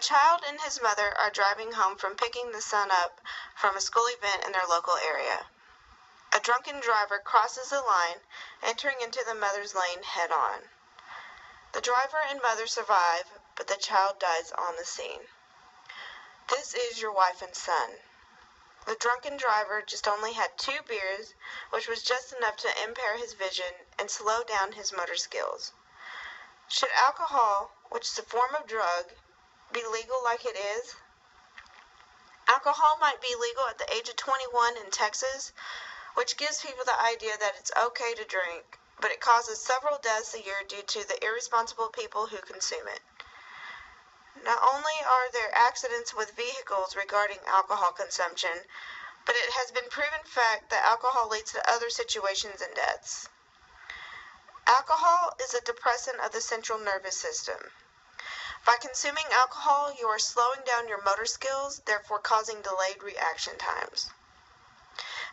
child and his mother are driving home from picking the son up from a school event in their local area. A drunken driver crosses the line, entering into the mother's lane head-on. The driver and mother survive, but the child dies on the scene. This is your wife and son. The drunken driver just only had 2 beers, which was just enough to impair his vision and slow down his motor skills. Should alcohol, which is a form of drug, be legal like it is? Alcohol might be legal at the age of 21 in Texas, which gives people the idea that it's okay to drink, but it causes several deaths a year due to the irresponsible people who consume it. Not only are there accidents with vehicles regarding alcohol consumption, but it has been proven fact that alcohol leads to other situations and deaths. Alcohol is a depressant of the central nervous system. By consuming alcohol, you are slowing down your motor skills, therefore causing delayed reaction times.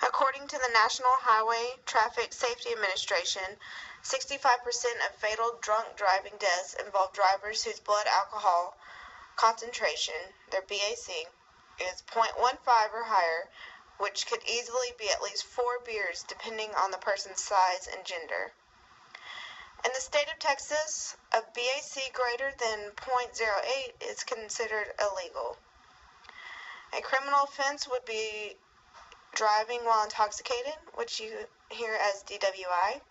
According to the National Highway Traffic Safety Administration, 65% of fatal drunk driving deaths involve drivers whose blood alcohol concentration, their BAC, is 0.15 or higher, which could easily be at least 4 beers depending on the person's size and gender. In the state of Texas, a BAC greater than 0.08 is considered illegal. A criminal offense would be driving while intoxicated, which you hear as DWI,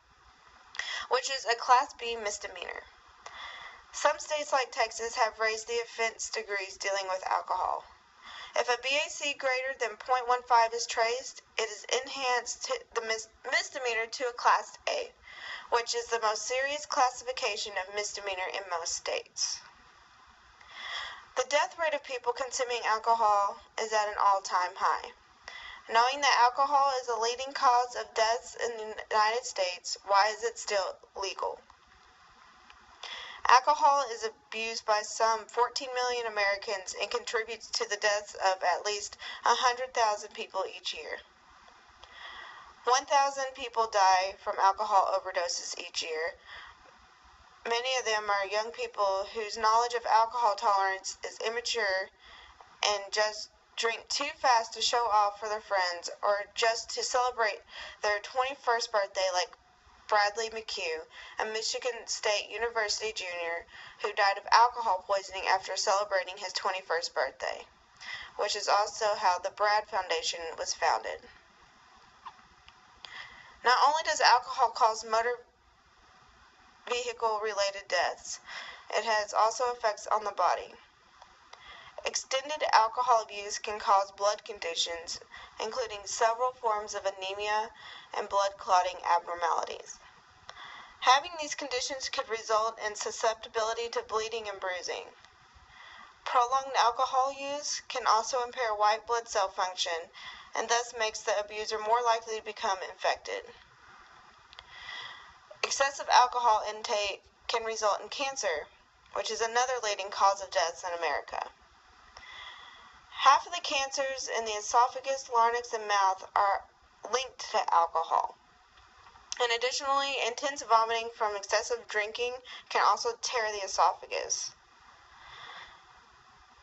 which is a Class B misdemeanor. Some states like Texas have raised the offense degrees dealing with alcohol. If a BAC greater than 0.15 is traced, it is enhanced the misdemeanor to a Class A, which is the most serious classification of misdemeanor in most states. The death rate of people consuming alcohol is at an all-time high. Knowing that alcohol is a leading cause of deaths in the United States, why is it still legal? Alcohol is abused by some 14 million Americans and contributes to the deaths of at least 100,000 people each year. 1,000 people die from alcohol overdoses each year. Many of them are young people whose knowledge of alcohol tolerance is immature and just drink too fast to show off for their friends or just to celebrate their 21st birthday, like Bradley McHugh, a Michigan State University junior who died of alcohol poisoning after celebrating his 21st birthday, which is also how the Brad Foundation was founded. Not only does alcohol cause motor vehicle-related deaths, it has also effects on the body. Extended alcohol abuse can cause blood conditions, including several forms of anemia and blood clotting abnormalities. Having these conditions could result in susceptibility to bleeding and bruising. Prolonged alcohol use can also impair white blood cell function and thus makes the abuser more likely to become infected. Excessive alcohol intake can result in cancer, which is another leading cause of deaths in America. Half of the cancers in the esophagus, larynx, and mouth are linked to alcohol. And additionally, intense vomiting from excessive drinking can also tear the esophagus.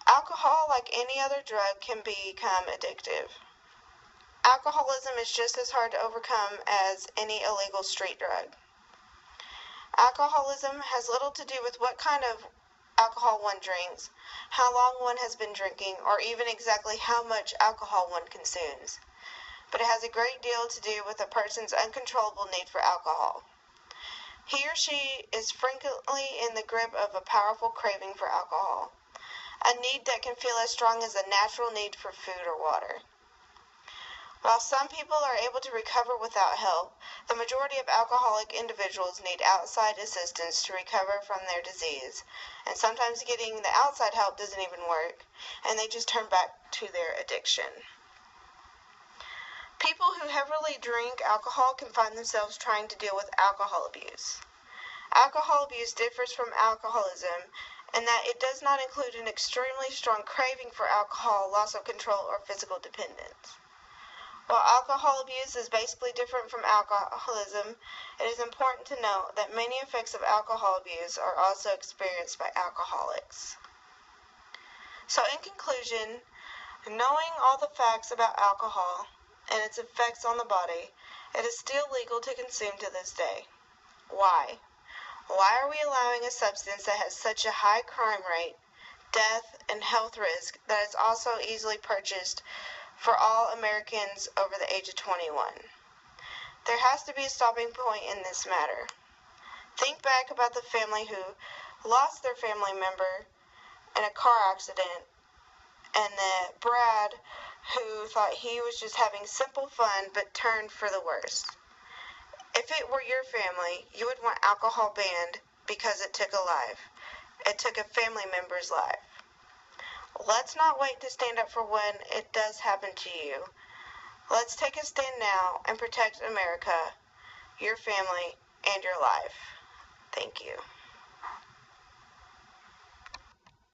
Alcohol, like any other drug, can become addictive. Alcoholism is just as hard to overcome as any illegal street drug. Alcoholism has little to do with what kind of alcohol one drinks, how long one has been drinking, or even exactly how much alcohol one consumes. But it has a great deal to do with a person's uncontrollable need for alcohol. He or she is frequently in the grip of a powerful craving for alcohol, a need that can feel as strong as a natural need for food or water. While some people are able to recover without help, the majority of alcoholic individuals need outside assistance to recover from their disease, and sometimes getting the outside help doesn't even work, and they just turn back to their addiction. People who heavily drink alcohol can find themselves trying to deal with alcohol abuse. Alcohol abuse differs from alcoholism in that it does not include an extremely strong craving for alcohol, loss of control, or physical dependence. While alcohol abuse is basically different from alcoholism, it is important to note that many effects of alcohol abuse are also experienced by alcoholics. So in conclusion, knowing all the facts about alcohol and its effects on the body, it is still legal to consume to this day. Why? Why are we allowing a substance that has such a high crime rate, death, and health risk that is also easily purchased for all Americans over the age of 21? There has to be a stopping point in this matter. Think back about the family who lost their family member in a car accident, and the Brad who thought he was just having simple fun but turned for the worse. If it were your family, you would want alcohol banned because it took a life. It took a family member's life. Let's not wait to stand up for when it does happen to you. Let's take a stand now and protect America, your family, and your life. Thank you.